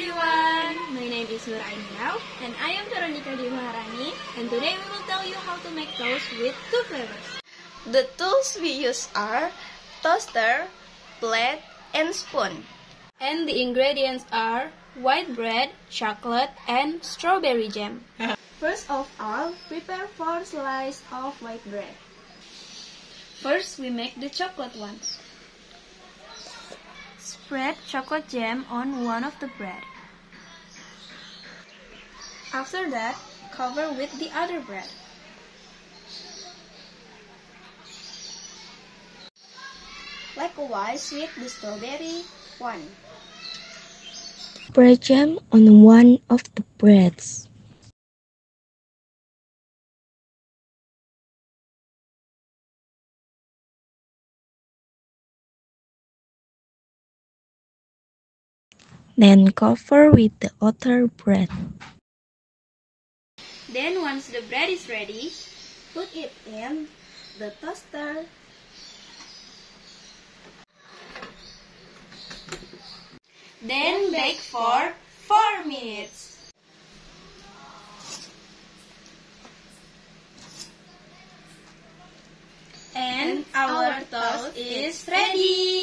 everyone! My name is Nuraini Rao and I am Veronica Dewaharani, and today we will tell you how to make toast with two flavors. The tools we use are toaster, plate, and spoon. And the ingredients are white bread, chocolate, and strawberry jam. First of all, prepare 4 slices of white bread. First, we make the chocolate ones. Spread chocolate jam on one of the bread. After that, cover with the other bread. Likewise with the strawberry one. Spread jam on one of the breads. Then cover with the other bread. Then once the bread is ready, put it in the toaster. Then bake for 4 minutes. And our toast is ready!